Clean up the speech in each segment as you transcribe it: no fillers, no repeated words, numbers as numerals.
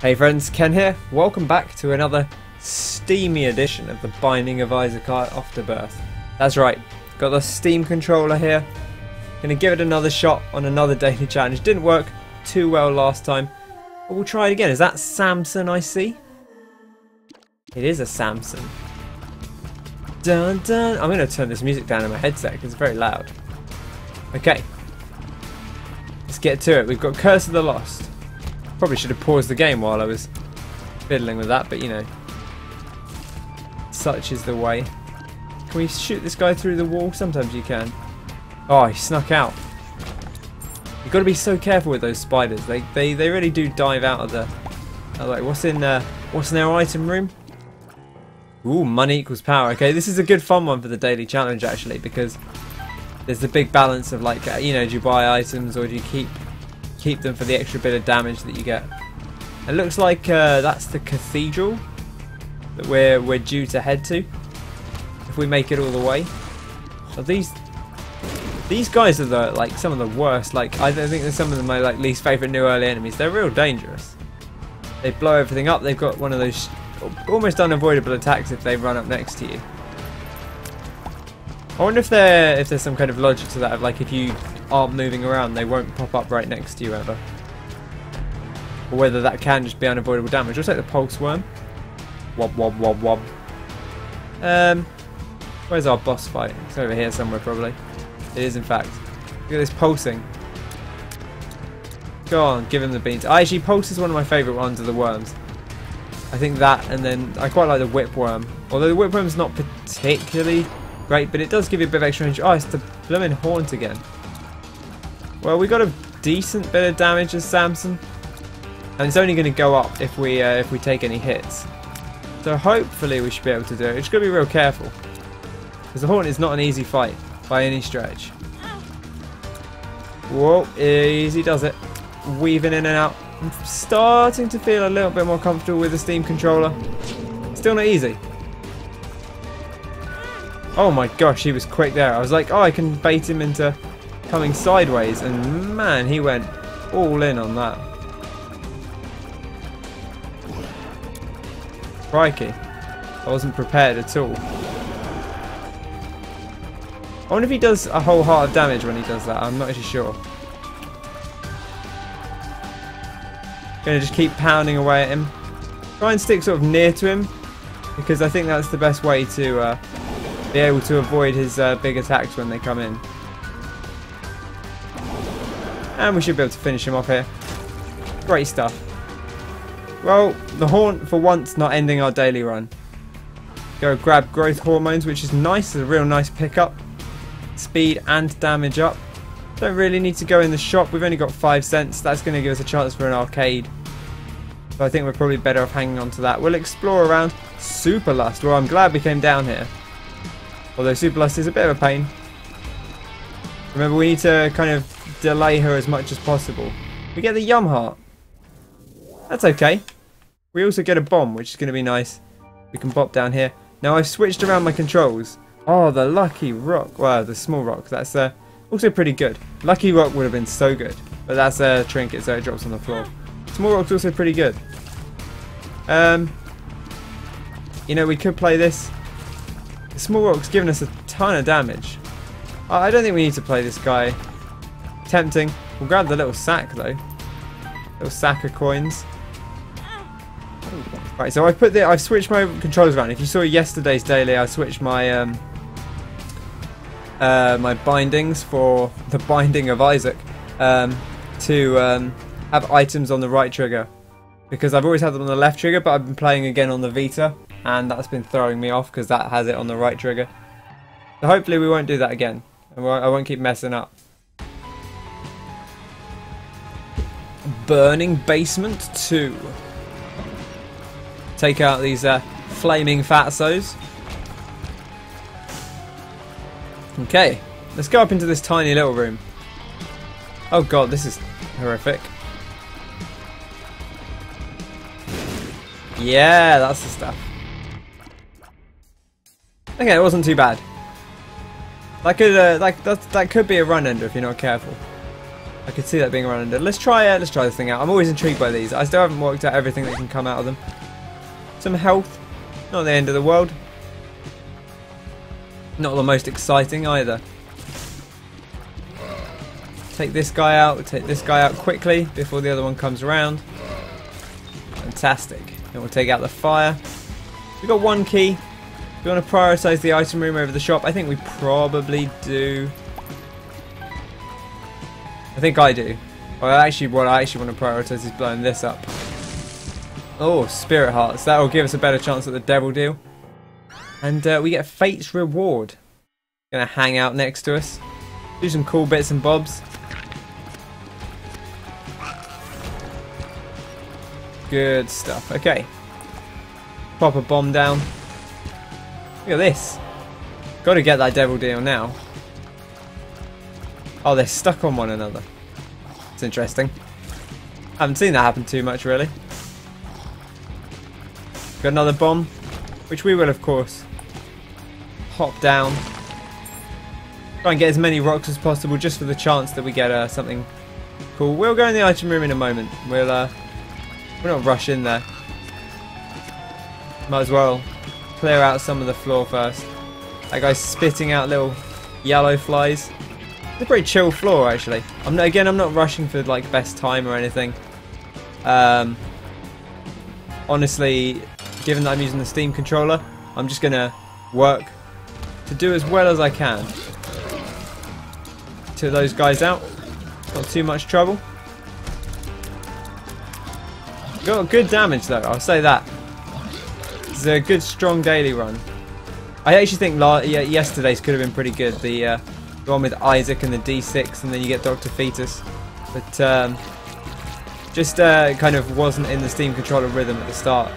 Hey friends, Ken here. Welcome back to another steamy edition of the Binding of Isaac Afterbirth. That's right, got the Steam controller here. Gonna give it another shot on another daily challenge. Didn't work too well last time, but we'll try it again. Is that Samson I see? It is a Samson. Dun dun. I'm gonna turn this music down in my headset because it's very loud. Okay, let's get to it. We've got Curse of the Lost. Probably should have paused the game while I was fiddling with that, but you know, such is the way. Can we shoot this guy through the wall? Sometimes you can. Oh, he snuck out. You've got to be so careful with those spiders. They really do dive out of the. Like, what's in our item room? Ooh, money equals power. Okay, this is a good fun one for the daily challenge actually, because there's the big balance of like, you know, do you buy items or do you keep them for the extra bit of damage that you get? It looks like that's the cathedral that we're due to head to if we make it all the way. So these guys are some of the worst. Like, I think they're some of my least favorite new early enemies. They're real dangerous. They blow everything up. They've got one of those almost unavoidable attacks if they run up next to you. I wonder if there's some kind of logic to that, of like, if you aren't moving around they won't pop up right next to you ever, or whether that can just be unavoidable damage. Looks like the pulse worm. Wob wob wob wob. Where's our boss fight? It's over here somewhere probably. It is in fact. Look at this pulsing. Go on, give him the beans. Actually, pulse is one of my favourite ones of the worms. I think that, and then I quite like the whipworm. Although the whipworm's not particularly great, but it does give you a bit of extra range. Oh, it's the blooming haunt again. Well, we got a decent bit of damage as Samson, and it's only going to go up if we take any hits. So hopefully we should be able to do it. It's got to be real careful, because the haunt is not an easy fight by any stretch. Whoa, easy does it. Weaving in and out. I'm starting to feel a little bit more comfortable with the Steam controller. Still not easy. Oh my gosh, he was quick there. I was like, oh, I can bait him into coming sideways, and man, he went all in on that. Crikey, I wasn't prepared at all. I wonder if he does a whole heart of damage when he does that. I'm not actually sure. Gonna just keep pounding away at him. Try and stick sort of near to him, because I think that's the best way to be able to avoid his big attacks when they come in. And we should be able to finish him off here. Great stuff. Well, the haunt for once not ending our daily run. Go grab growth hormones, which is nice. It's a real nice pickup. Speed and damage up. Don't really need to go in the shop. We've only got 5 cents. That's going to give us a chance for an arcade. So I think we're probably better off hanging on to that. We'll explore around. Super Lust. Well, I'm glad we came down here. Although Super Lust is a bit of a pain. Remember, we need to kind of delay her as much as possible. We get the Yum Heart. That's okay. We also get a bomb, which is going to be nice. We can pop down here. Now I've switched around my controls. Oh, the Lucky Rock. Well, the small rock. That's also pretty good. Lucky Rock would have been so good, but that's a trinket, so it drops on the floor. Small rock's also pretty good. You know, we could play this. The small rock's giving us a ton of damage. I don't think we need to play this guy. Tempting. We'll grab the little sack though. Little sack of coins. Right, so I've switched my controls around. If you saw yesterday's daily, I switched my my bindings for the Binding of Isaac to have items on the right trigger, because I've always had them on the left trigger, but I've been playing again on the Vita, and that's been throwing me off because that has it on the right trigger. So hopefully we won't do that again. I won't keep messing up. Burning Basement 2. Take out these flaming fatsos. Okay, let's go up into this tiny little room. Oh god, this is horrific. Yeah, that's the stuff. Okay, it wasn't too bad. That could be a run ender if you're not careful. I could see that being run under. Let's try this thing out. I'm always intrigued by these. I still haven't worked out everything that can come out of them. Some health. Not the end of the world. Not the most exciting either. Take this guy out. Take this guy out quickly before the other one comes around. Fantastic. And we'll take out the fire. We've got one key. We want to prioritise the item room over the shop. I think we probably do. I think I do. Well, actually, what I actually want to prioritise is blowing this up. Oh, Spirit Hearts. That will give us a better chance at the Devil Deal. And we get Fate's Reward. Gonna hang out next to us. Do some cool bits and bobs. Good stuff. Okay. Pop a bomb down. Look at this. Got to get that Devil Deal now. Oh, they're stuck on one another. It's interesting. Haven't seen that happen too much, really. Got another bomb, which we will, of course, hop down. Try and get as many rocks as possible, just for the chance that we get something cool. We'll go in the item room in a moment. We'll not rush in there. Might as well clear out some of the floor first. That guy's spitting out little yellow flies. It's a pretty chill floor, actually. I'm not rushing for like best time or anything. Honestly, given that I'm using the Steam controller, I'm just gonna work to do as well as I can. To those guys out. Not too much trouble. Got good damage though, I'll say that. It's a good strong daily run. I actually think yesterday's could have been pretty good. The one with Isaac and the D6, and then you get Dr. Fetus. But just kind of wasn't in the Steam controller rhythm at the start.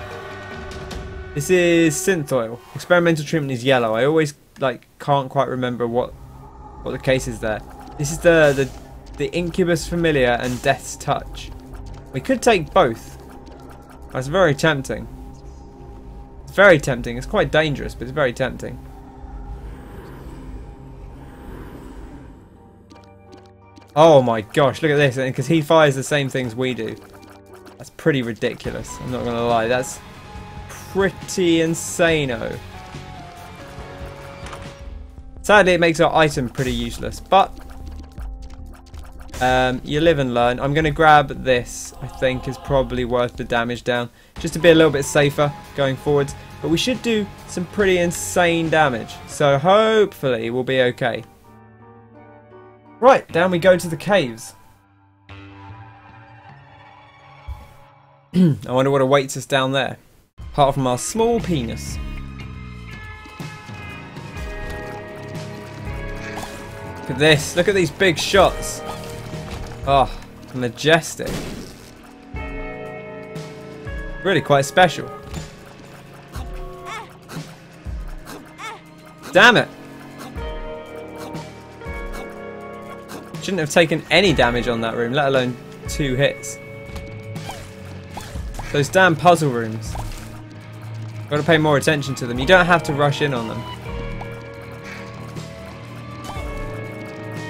This is Synth Oil. Experimental treatment is yellow. I always can't quite remember what the case is there. This is the Incubus Familiar and Death's Touch. We could take both. That's very tempting. It's very tempting. It's quite dangerous, but it's very tempting. Oh my gosh, look at this. Because he fires the same things we do. That's pretty ridiculous. I'm not going to lie. That's pretty insane-o. Sadly, it makes our item pretty useless. But you live and learn. I'm going to grab this. I think is probably worth the damage down. Just to be a little bit safer going forwards. But we should do some pretty insane damage. So hopefully we'll be okay. Right, down we go to the caves. I wonder what awaits us down there. Apart from our small penis. Look at this. Look at these big shots. Oh, majestic. Really quite special. Damn it. Shouldn't have taken any damage on that room, let alone 2 hits. Those damn puzzle rooms. Got to pay more attention to them. You don't have to rush in on them.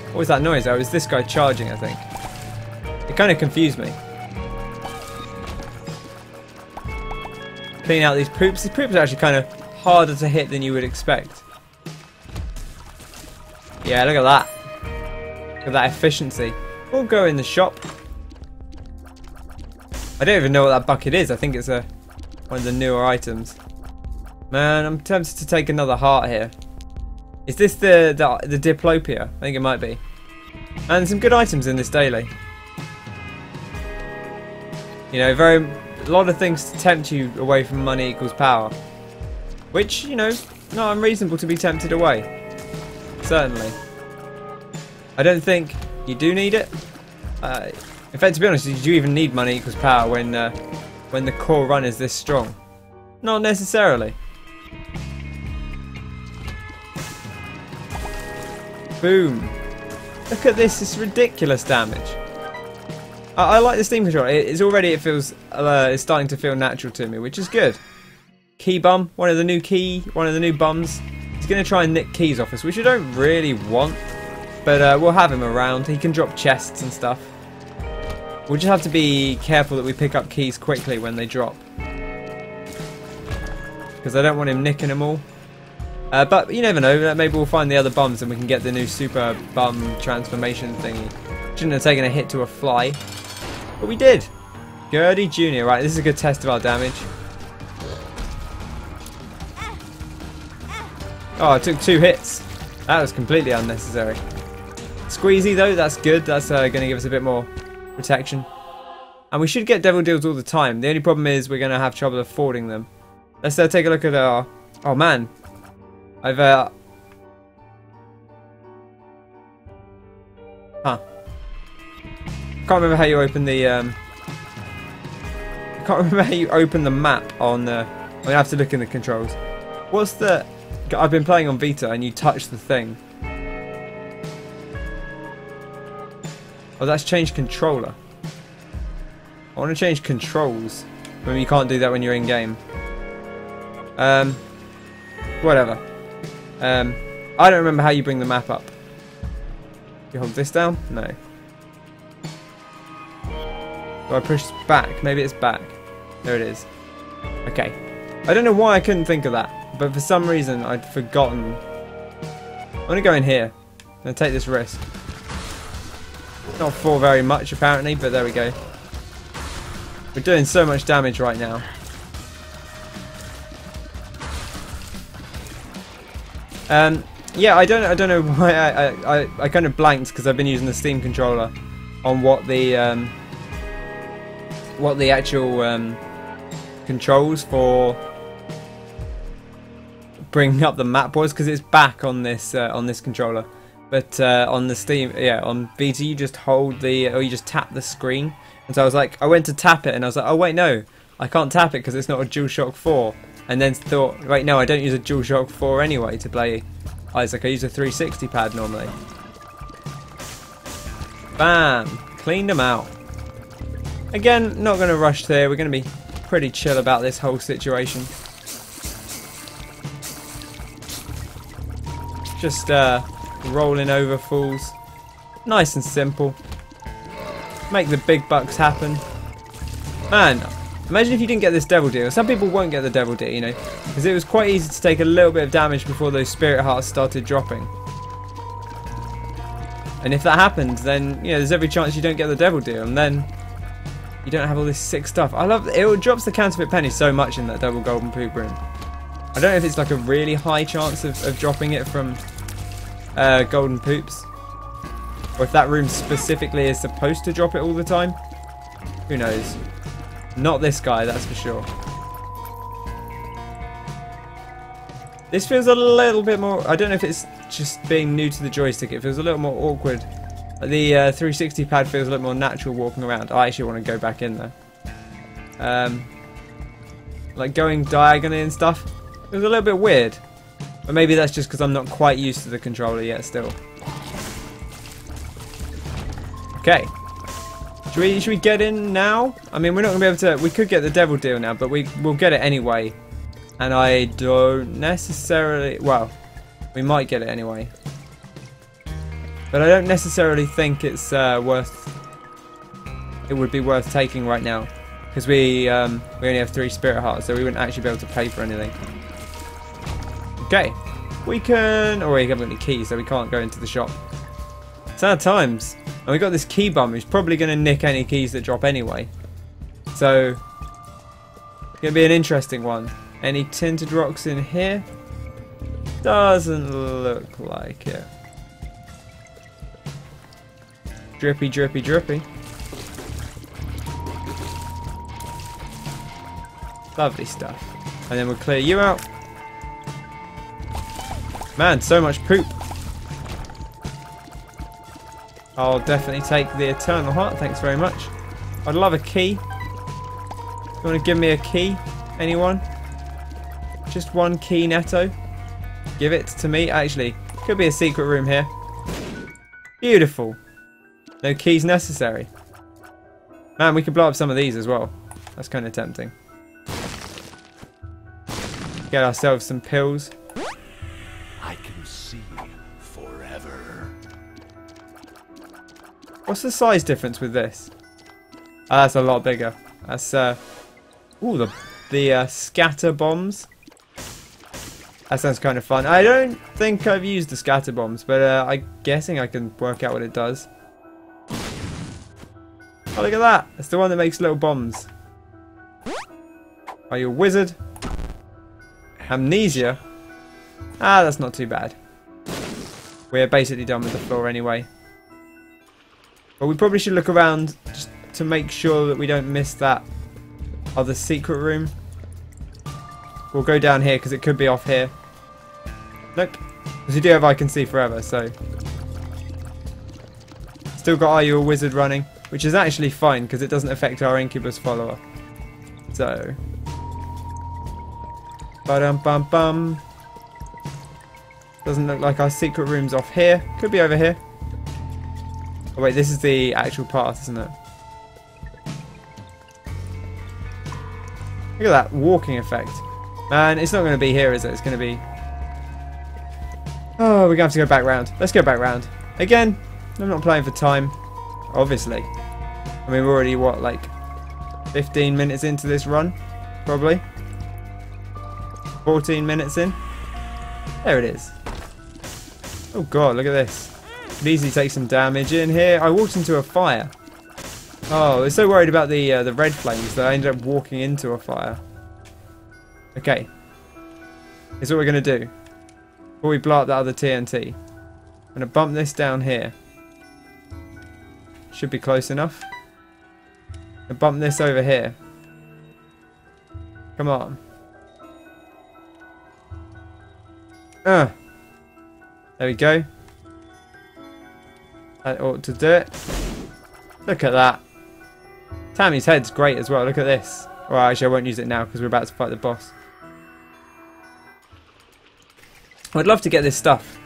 What was that noise? It was this guy charging, I think. It kind of confused me. Clean out these poops. These poops are actually kind of harder to hit than you would expect. Yeah, look at that. Look at that efficiency. We'll go in the shop. I don't even know what that bucket is. I think it's one of the newer items. Man, I'm tempted to take another heart here. Is this the Diplopia? I think it might be. And some good items in this daily. You know, a lot of things to tempt you away from money equals power. Which, you know, not unreasonable to be tempted away. Certainly. I don't think you do need it. In fact, to be honest, do you even need money equals power when the core run is this strong? Not necessarily. Boom. Look at this, it's ridiculous damage. I like the Steam controller. It feels it's starting to feel natural to me, which is good. Key bum, one of the new bums. He's going to try and nick keys off us, which I don't really want. But we'll have him around. He can drop chests and stuff. We'll just have to be careful that we pick up keys quickly when they drop. Because I don't want him nicking them all. But you never know, maybe we'll find the other bums and we can get the new super bum transformation thingy. Shouldn't have taken a hit to a fly. But we did! Gurdy Jr. Right, this is a good test of our damage. Oh, I took 2 hits. That was completely unnecessary. Squeezy though, that's good. That's going to give us a bit more protection. And we should get devil deals all the time. The only problem is we're going to have trouble affording them. Let's take a look at our... Oh man. I've... Huh. Can't remember how you open the... Can't remember how you open the map on the... I'm going to have to look in the controls. What's the... I've been playing on Vita and you touch the thing. Oh, that's changed controller. I want to change controls. Maybe you can't do that when you're in game. Whatever. I don't remember how you bring the map up. You hold this down? No. Do I push back? Maybe it's back. There it is. Okay. I don't know why I couldn't think of that, but for some reason I'd forgotten. I'm gonna go in here. I'm gonna take this risk. Not for very much apparently, but there we go. We're doing so much damage right now. Yeah, I don't know why I kind of blanked because I've been using the Steam controller on what the actual controls for bringing up the map was, because it's back on this controller, but on the Steam, yeah, on Vita you just hold the, or you just tap the screen, and so I was like, I went to tap it and I was like, oh wait, no, I can't tap it because it's not a DualShock 4, and then thought, wait, no, I don't use a DualShock 4 anyway to play Isaac. I use a 360 pad normally. Bam, cleaned them out. Again, not going to rush there. We're going to be pretty chill about this whole situation. Just rolling over fools. Nice and simple. Make the big bucks happen. Man, imagine if you didn't get this devil deal. Some people won't get the devil deal, you know, because it was quite easy to take a little bit of damage before those spirit hearts started dropping. And if that happens, then, you know, there's every chance you don't get the devil deal, and then you don't have all this sick stuff. I love it. It drops the counterfeit penny so much in that double golden poop room. I don't know if it's like a really high chance of dropping it from golden poops, or if that room specifically is supposed to drop it all the time. Who knows? Not this guy, that's for sure. This feels a little bit more... I don't know if it's just being new to the joystick. It feels a little more awkward. The 360 pad feels a little more natural walking around. I actually want to go back in there. Like going diagonally and stuff. It was a little bit weird. But maybe that's just because I'm not quite used to the controller yet still. Okay. Should we get in now? I mean, we're not going to be able to... We could get the devil deal now, but we'll get it anyway. And I don't necessarily... Well, we might get it anyway. But I don't necessarily think it's worth... It would be worth taking right now. Because we only have 3 spirit hearts, so we wouldn't actually be able to pay for anything. Okay. We can... Oh, we haven't got any keys, so we can't go into the shop. Sad times. And we got this key bum who's probably going to nick any keys that drop anyway. So, it's going to be an interesting one. Any tinted rocks in here? Doesn't look like it. Drippy, drippy, drippy. Lovely stuff. And then we'll clear you out. Man, so much poop. I'll definitely take the Eternal Heart, thanks very much. I'd love a key. You want to give me a key? Anyone? Just one key netto? Give it to me. Actually, could be a secret room here. Beautiful. No keys necessary. Man, we could blow up some of these as well. That's kind of tempting. Get ourselves some pills. I can see forever. What's the size difference with this? Ah, that's a lot bigger. That's ooh, the scatter bombs. That sounds kind of fun. I don't think I've used the scatter bombs, but I'm guessing I can work out what it does. Oh, look at that! It's the one that makes little bombs. Are you a wizard? Amnesia? Ah, that's not too bad. We're basically done with the floor anyway. But we probably should look around just to make sure that we don't miss that other secret room. We'll go down here because it could be off here. Nope. Because you do have I Can See Forever, so. Still got Are You a Wizard running, which is actually fine because it doesn't affect our Incubus follower. So. Ba-dum-bum-bum. Doesn't look like our secret room's off here. Could be over here. Oh wait, this is the actual path, isn't it? Look at that walking effect. Man, it's not going to be here, is it? It's going to be... Oh, we're going to have to go back round. Let's go back round. Again, I'm not playing for time. Obviously. I mean, we're already, what, like 15 minutes into this run? Probably. 14 minutes in. There it is. Oh god, look at this. Could easily take some damage in here. I walked into a fire. Oh, I was so worried about the red flames that I ended up walking into a fire. Okay. Here's what we're going to do. Before we blow up that other TNT. I'm going to bump this down here. Should be close enough. And bump this over here. Come on. There we go. That ought to do it. Look at that. Tammy's head's great as well. Look at this. Well, actually, I won't use it now because we're about to fight the boss. I'd love to get this stuff.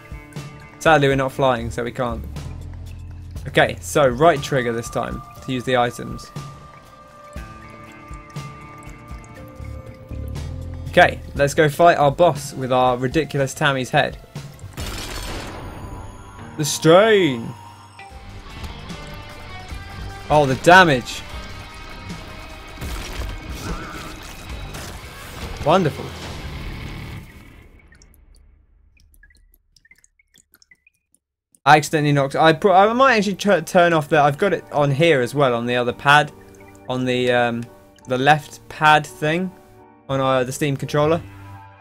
Sadly, we're not flying, so we can't. Okay, so right trigger this time to use the items. Okay, let's go fight our boss with our ridiculous Tammy's head. The strain! Oh, the damage! Wonderful. I accidentally knocked... I might actually turn off the... I've got it on here as well, on the other pad. On the left pad thing. On the Steam controller.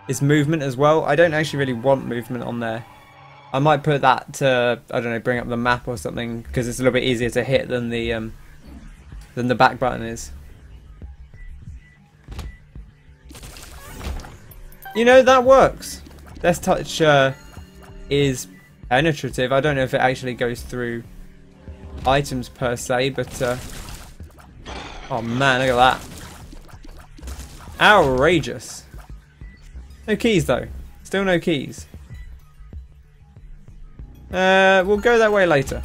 It's movement as well. I don't actually really want movement on there. I might put that to, I don't know, bring up the map or something. Because it's a little bit easier to hit than the back button is. You know, that works. Death Touch is penetrative. I don't know if it actually goes through items per se, but oh man, look at that. Outrageous. No keys though. Still no keys. We'll go that way later.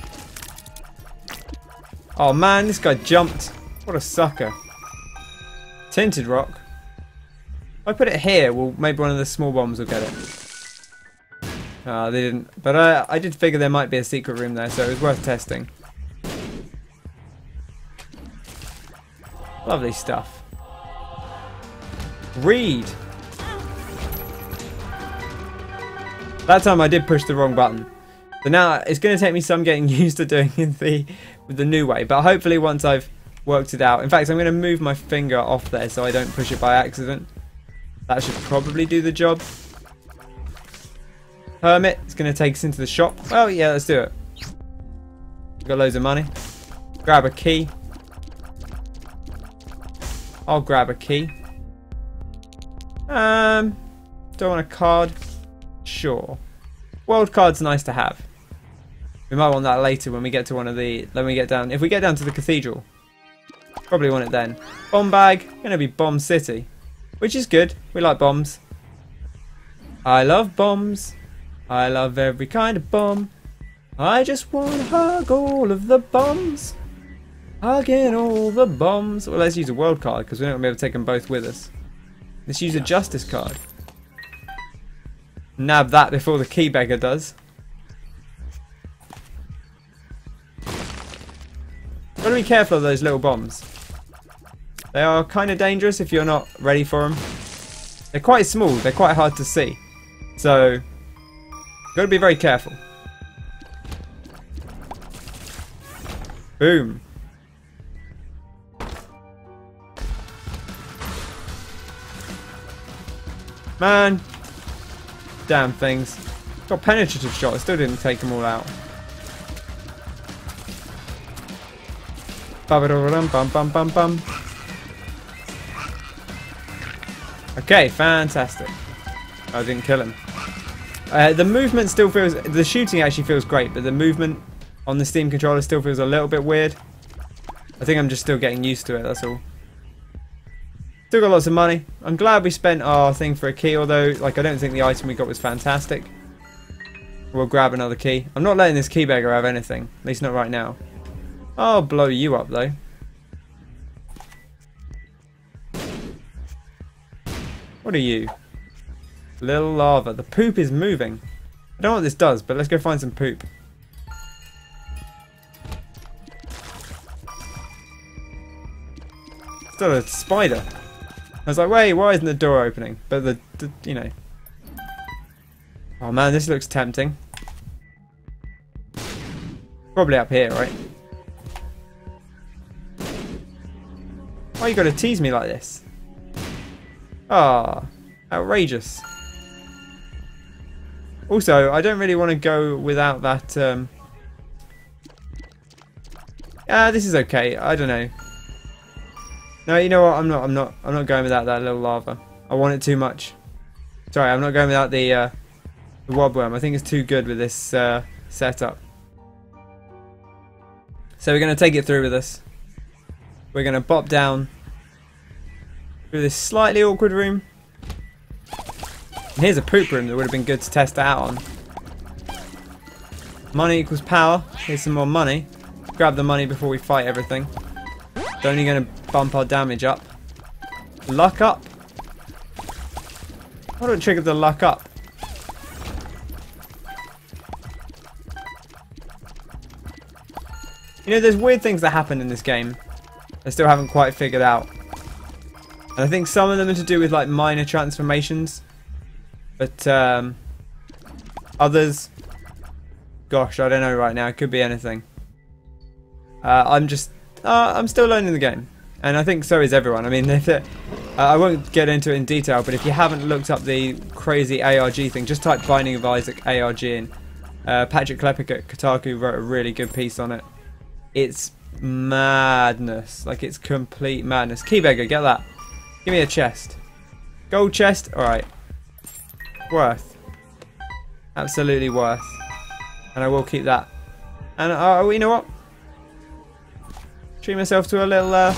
Oh man, this guy jumped. What a sucker. Tinted rock. If I put it here, well, maybe one of the small bombs will get it. They didn't. But I did figure there might be a secret room there, so it was worth testing. Lovely stuff. Read. That time I did push the wrong button. So now it's going to take me some getting used to doing it with the new way. But hopefully once I've worked it out. In fact, I'm going to move my finger off there so I don't push it by accident. That should probably do the job. Hermit, it's going to take us into the shop. Oh yeah, let's do it. Got loads of money. Grab a key. I'll grab a key. Do I want a card? Sure. World card's nice to have. We might want that later when we get to one of the... When we get down... If we get down to the cathedral. Probably want it then. Bomb bag. Gonna be Bomb City. Which is good. We like bombs. I love bombs. I love every kind of bomb. I just want to hug all of the bombs. Hugging all the bombs. Well, let's use a world card because we're not going to be able to take them both with us. Let's use a justice card. Nab that before the key beggar does. Gotta be careful of those little bombs. They are kind of dangerous if you're not ready for them. They're quite small, they're quite hard to see. So, gotta be very careful. Boom. Man. Damn things. Got penetrative shot, I still didn't take them all out. Bum. Okay, fantastic. I didn't kill him. The movement still feels... The shooting actually feels great, but the movement on the Steam controller still feels a little bit weird. I think I'm just still getting used to it, that's all. Still got lots of money. I'm glad we spent our thing for a key, although like I don't think the item we got was fantastic. We'll grab another key. I'm not letting this key beggar have anything, at least not right now. I'll blow you up though. What are you? Little lava. The poop is moving. I don't know what this does, but let's go find some poop. Still a spider. I was like, wait, why isn't the door opening? But the you know. Oh man, this looks tempting. Probably up here, right? Why you gotta tease me like this? Ah, outrageous. Also, I don't really want to go without that. This is okay. I don't know. No, you know what? I'm not going without that little lava. I want it too much. Sorry, I'm not going without the wobworm. I think it's too good with this setup. So we're going to take it through with us. We're going to bop down through this slightly awkward room. And here's a poop room that would have been good to test out on. Money equals power. Here's some more money. Grab the money before we fight everything. It's only going to bump our damage up. Luck up. How do I trigger the luck up? You know, there's weird things that happen in this game I still haven't quite figured out. And I think some of them are to do with like minor transformations. But others, gosh, I don't know right now. It could be anything. I'm still learning the game. And I think so is everyone. I mean, I won't get into it in detail, but if you haven't looked up the crazy ARG thing, just type Binding of Isaac ARG in. Patrick Klepek at Kotaku wrote a really good piece on it. It's madness. Like, it's complete madness. Keybeggar, get that. Give me a chest. Gold chest? Alright. Worth. Absolutely worth. And I will keep that. And, you know what? Treat myself to a little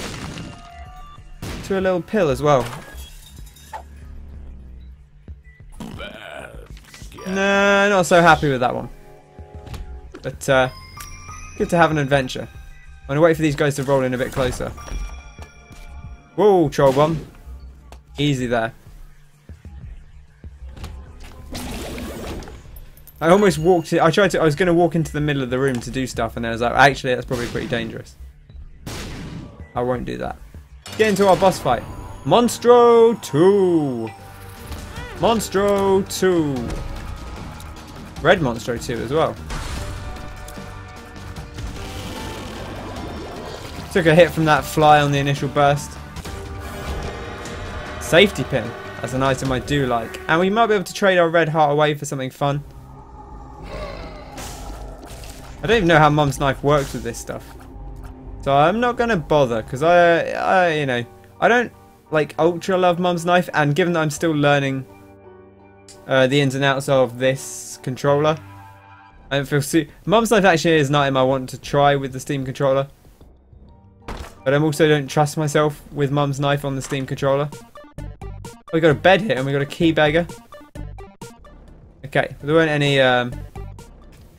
pill as well. No, not so happy with that one. But, good to have an adventure. I'm going to wait for these guys to roll in a bit closer. Whoa, troll bomb. Easy there. I almost walked it. I was going to walk into the middle of the room to do stuff, and then I was like, actually, that's probably pretty dangerous. I won't do that. Get into our boss fight. Monstro 2. Monstro 2. Red Monstro 2 as well. Took a hit from that fly on the initial burst. Safety pin. That's an item I do like. And we might be able to trade our red heart away for something fun. I don't even know how Mum's knife works with this stuff. So I'm not going to bother, because I don't like ultra love Mum's knife, and given that I'm still learning the ins and outs of this controller, I don't feel Mum's knife actually is an item I want to try with the Steam controller. But I also don't trust myself with Mum's knife on the Steam controller. We got a bed here and we got a key beggar. Okay, there weren't any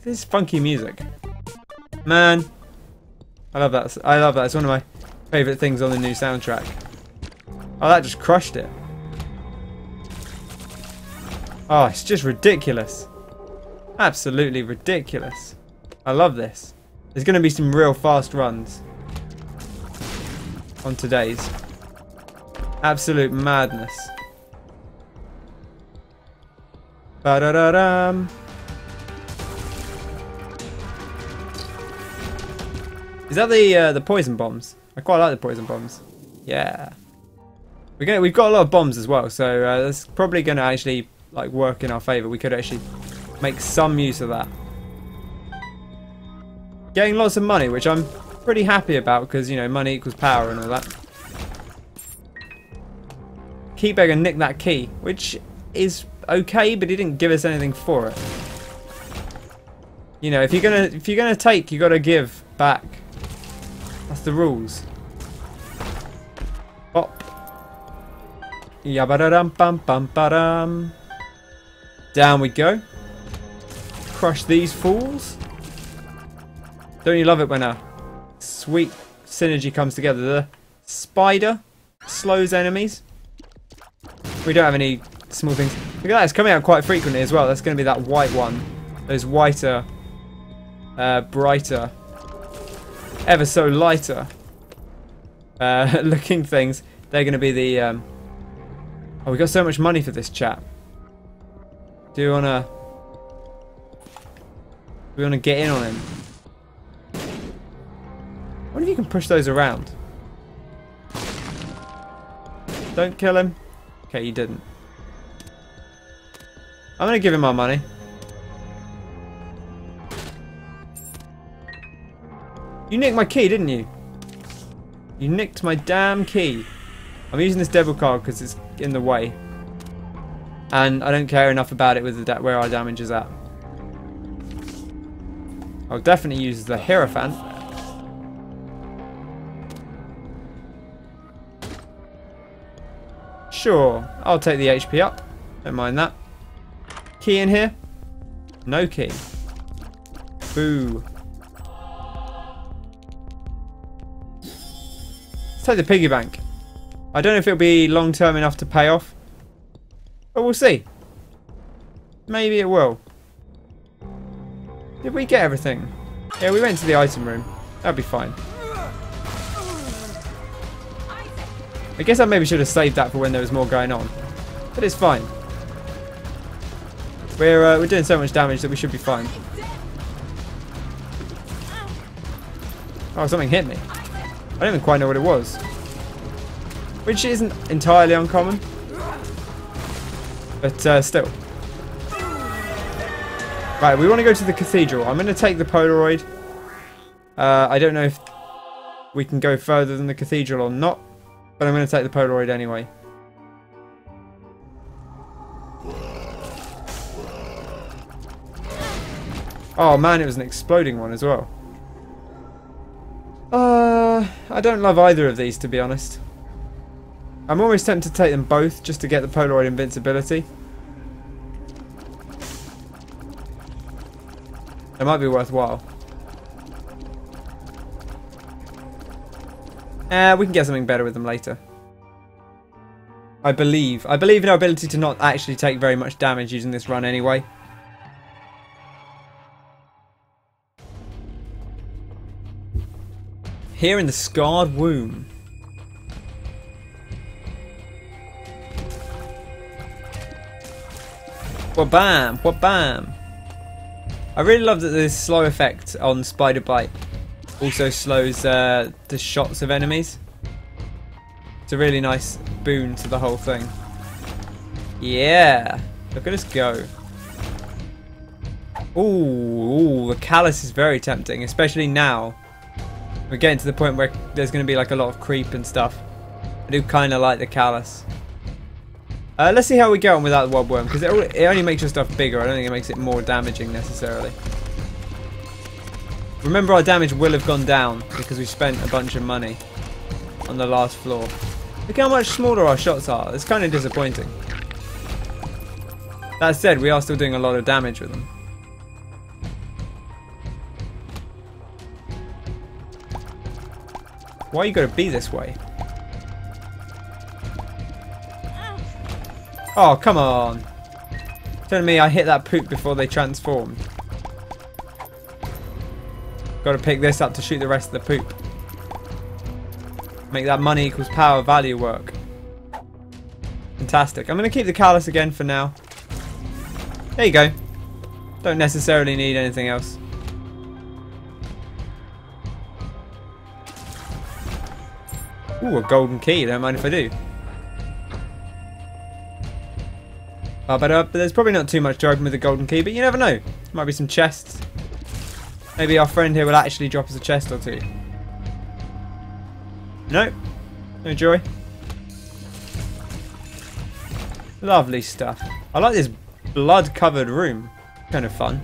this is funky music. Man, I love that. I love that. It's one of my favourite things on the new soundtrack. Oh, that just crushed it. Oh, it's just ridiculous. Absolutely ridiculous. I love this. There's going to be some real fast runs. on today's. Absolute madness. Ba-da-da-dum. Is that the poison bombs? I quite like the poison bombs. Yeah. We've got a lot of bombs as well, so that's probably going to actually like work in our favour. We could actually make some use of that. Getting lots of money, which I'm pretty happy about because, you know, money equals power and all that. Keybeggar nicked that key, which is okay, but he didn't give us anything for it. You know, if you're gonna take, you gotta give back. That's the rules. Pop. Yabba-da-dum bum bum ba-dum. Down we go. Crush these fools. Don't you love it when a sweet synergy comes together? The spider slows enemies. We don't have any small things. Look at that, it's coming out quite frequently as well. That's going to be that white one. Those whiter, brighter, ever so lighter looking things. They're going to be the... Oh, we got so much money for this chap. Do we want to get in on him? I wonder if you can push those around. Don't kill him. Okay, you didn't. I'm going to give him our money. You nicked my key, didn't you? You nicked my damn key. I'm using this devil card because it's in the way. And I don't care enough about it with the where our damage is at. I'll definitely use the Hierophant. Sure, I'll take the HP up. Don't mind that. Key in here? No key. Boo. Let's take the piggy bank. I don't know if it'll be long term enough to pay off. But we'll see. Maybe it will. Did we get everything? Yeah, we went to the item room. That'll be fine. I guess I maybe should have saved that for when there was more going on. But it's fine. We're doing so much damage that we should be fine. Oh, something hit me. I don't even quite know what it was. Which isn't entirely uncommon. But still. Right, we want to go to the cathedral. I'm going to take the Polaroid. I don't know if we can go further than the cathedral or not. But I'm going to take the Polaroid anyway. Oh man, it was an exploding one as well. I don't love either of these, to be honest. I'm always tempted to take them both just to get the Polaroid invincibility. It might be worthwhile. We can get something better with them later. I believe in our ability to not actually take very much damage using this run anyway. Here in the scarred womb. Wha-bam! Wha-bam! I really love that this slow effect on Spider Bite also slows the shots of enemies. It's a really nice boon to the whole thing. Yeah! Look at us go. Ooh, the callus is very tempting, especially now. We're getting to the point where there's going to be like a lot of creep and stuff. I do kind of like the callus. Let's see how we get on without the wobworm, because it only makes your stuff bigger. I don't think it makes it more damaging necessarily. Remember, our damage will have gone down because we spent a bunch of money on the last floor. Look how much smaller our shots are. It's kind of disappointing. That said, we are still doing a lot of damage with them. Why you gotta be this way? Oh, come on. Telling me I hit that poop before they transformed. Gotta pick this up to shoot the rest of the poop. Make that money equals power value work. Fantastic. I'm going to keep the callus again for now. There you go. Don't necessarily need anything else. Ooh, a golden key. Don't mind if I do. But there's probably not too much to open with a golden key, but you never know. Might be some chests. Maybe our friend here will actually drop us a chest or two. No. No joy. Lovely stuff. I like this blood-covered room. Kind of fun.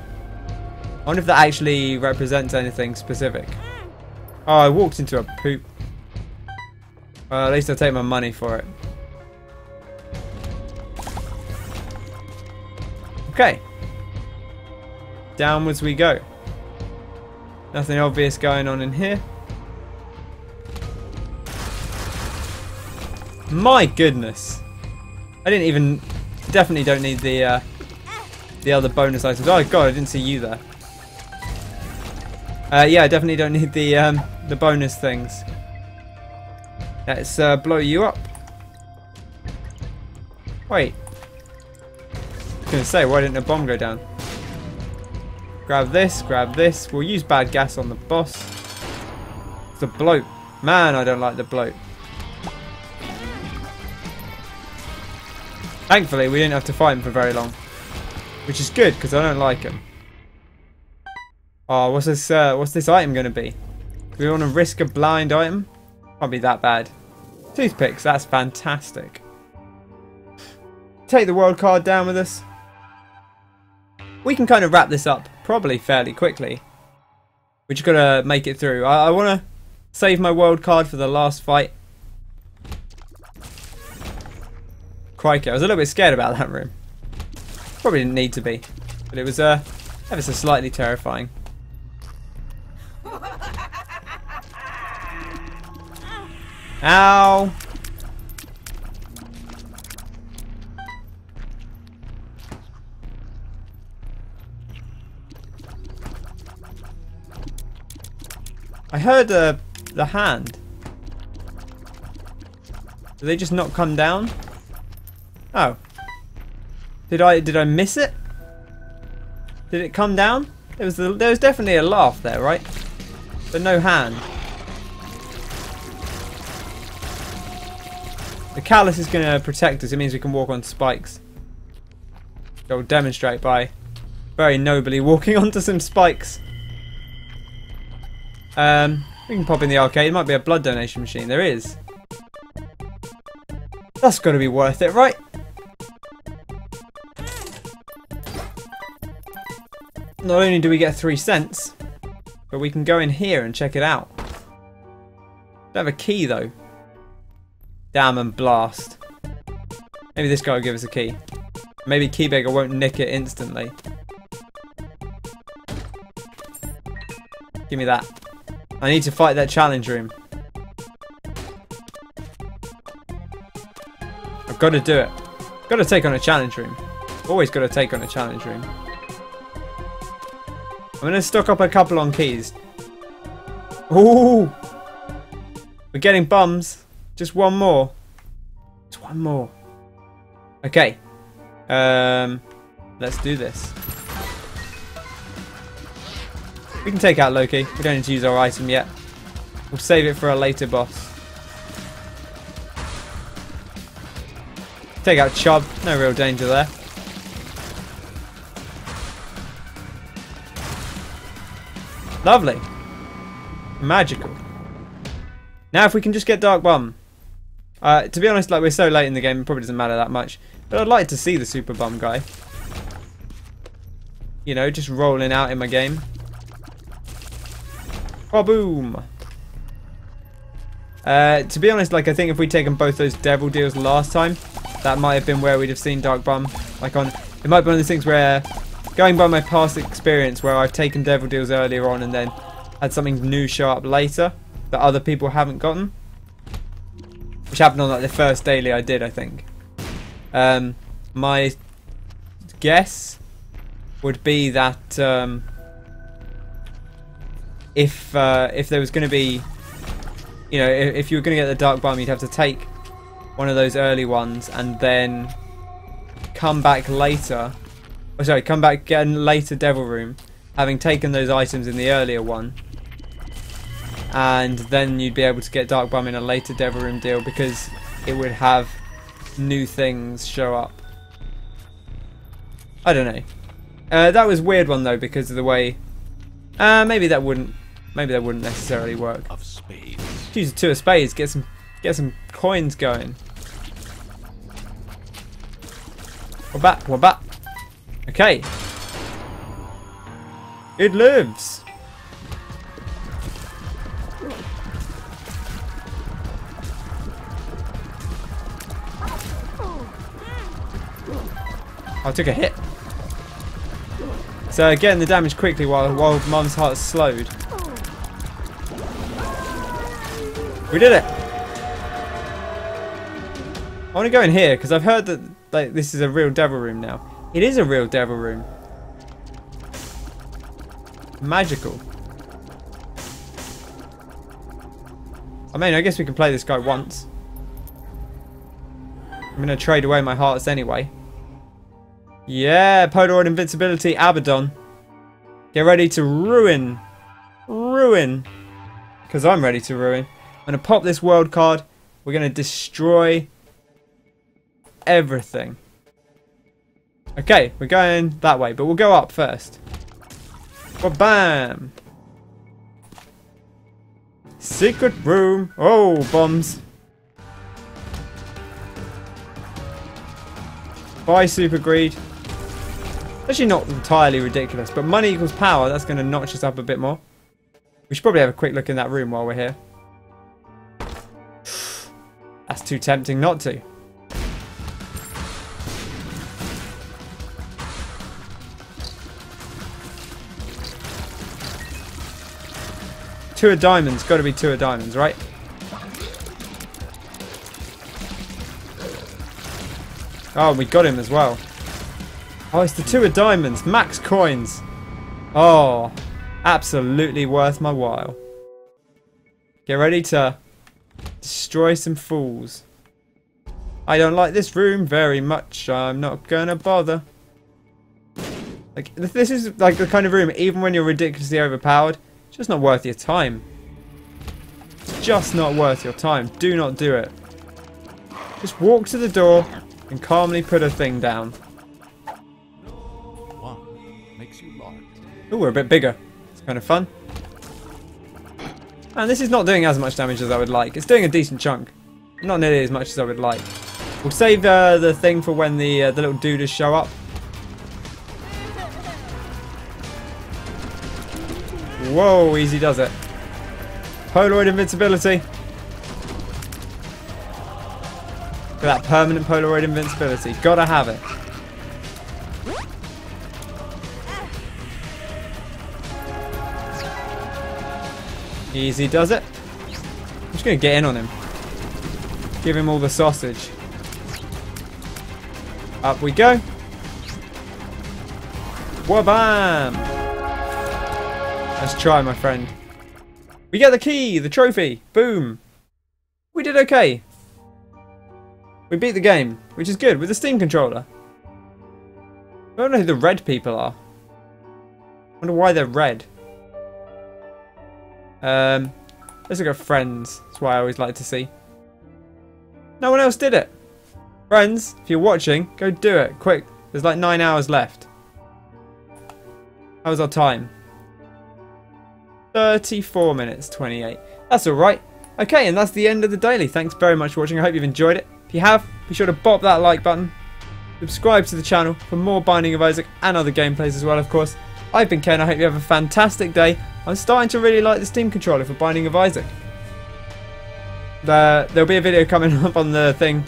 I wonder if that actually represents anything specific. Oh, I walked into a poop. Well, at least I'll take my money for it. Okay. Downwards we go. Nothing obvious going on in here. My goodness. I didn't even... Definitely don't need the other bonus items. Oh god, I didn't see you there. Yeah, I definitely don't need the bonus things. Let's blow you up. Wait. I was going to say, why didn't a bomb go down? Grab this, grab this. We'll use bad gas on the boss. The bloat. Man, I don't like the bloat. Thankfully, we didn't have to fight him for very long. Which is good, because I don't like him. Oh, what's this item going to be? Do we want to risk a blind item? Can't be that bad. Toothpicks, that's fantastic. Take the world card down with us. We can kind of wrap this up probably fairly quickly. We just got to make it through. I want to save my world card for the last fight. Crikey, I was a little bit scared about that room. Probably didn't need to be. But it was ever so slightly terrifying. Ow! I heard the hand. Did they just not come down? Oh. Did I miss it? Did it come down? There was definitely a laugh there, right? But no hand. The callus is going to protect us. It means we can walk on spikes. So we'll demonstrate by very nobly walking onto some spikes. We can pop in the arcade. It might be a blood donation machine. There is. That's got to be worth it, right? Not only do we get 3 cents, but we can go in here and check it out. Don't have a key though. Damn and blast. Maybe this guy will give us a key. Maybe Keybagger won't nick it instantly. Give me that. I need to fight that challenge room. I've got to do it. Got to take on a challenge room. Always got to take on a challenge room. I'm going to stock up a couple on keys. Ooh! We're getting bums. Just one more. Just one more. Okay. Let's do this. We can take out Loki. We don't need to use our item yet. We'll save it for a later boss. Take out Chubb. No real danger there. Lovely. Magical. Now if we can just get Dark Bum. To be honest, like we're so late in the game, it probably doesn't matter that much. But I'd like to see the Super Bum guy. You know, just rolling out in my game. Oh, boom. To be honest, like I think if we'd taken both those devil deals last time, that might have been where we'd have seen Dark Bum. Like it might be one of those things where, going by my past experience, where I've taken devil deals earlier on and then had something new show up later that other people haven't gotten. Which happened on like the first daily I did, I think. My guess would be that if there was going to be you know, if you were going to get the Dark Bomb, you'd have to take one of those early ones and then come back later. Oh, sorry, come back, get a later Devil Room, having taken those items in the earlier one. And then you'd be able to get Dark Bomb in a later Devil Room deal because it would have new things show up. I don't know. That was a weird one though because of the way. Maybe that wouldn't necessarily work. Of spades. Use a 2 of spades. Get some coins going. What back? Okay. It lives. I took a hit. So getting the damage quickly while Mum's heart slowed. We did it! I want to go in here because I've heard that like this is a real Devil Room now. It is a real Devil Room. Magical. I mean, I guess we can play this guy once. I'm going to trade away my hearts anyway. Yeah, Polaroid Invincibility, Abaddon. Get ready to ruin. Ruin. Because I'm ready to ruin. I'm going to pop this world card. We're going to destroy everything. Okay, we're going that way, but we'll go up first. Bam! Secret room. Oh, bombs. Buy super greed. Actually not entirely ridiculous, but money equals power. That's going to notch us up a bit more. We should probably have a quick look in that room while we're here. That's too tempting not to. Two of diamonds. Got to be 2 of diamonds, right? Oh, we got him as well. Oh, it's the 2 of diamonds. Max coins. Oh, absolutely worth my while. Get ready to destroy some fools. I don't like this room very much. I'm not gonna bother. Like, this is like the kind of room, even when you're ridiculously overpowered, it's just not worth your time. It's just not worth your time. Do not do it. Just walk to the door and calmly put a thing down. Oh, we're a bit bigger. It's kind of fun. And this is not doing as much damage as I would like. It's doing a decent chunk. Not nearly as much as I would like. We'll save the thing for when the little doodles show up. Whoa, easy does it. Polaroid invincibility. Look at that permanent Polaroid invincibility. Gotta have it. Easy does it. I'm just going to get in on him. Give him all the sausage. Up we go. Wabam! Let's try, my friend. We get the key, the trophy. Boom. We did okay. We beat the game, which is good, with the Steam controller. I don't know who the red people are. I wonder why they're red. Let's look at friends. That's what I always like to see. No one else did it. Friends, if you're watching, go do it. Quick. There's like 9 hours left. How was our time? 34 minutes 28. That's alright. Okay, and that's the end of the daily. Thanks very much for watching. I hope you've enjoyed it. If you have, be sure to bop that like button. Subscribe to the channel for more Binding of Isaac and other gameplays as well, of course. I've been Ken. I hope you have a fantastic day. I'm starting to really like the Steam controller for Binding of Isaac. There'll be a video coming up on the thing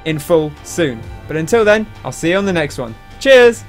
in full soon. But until then, I'll see you on the next one. Cheers!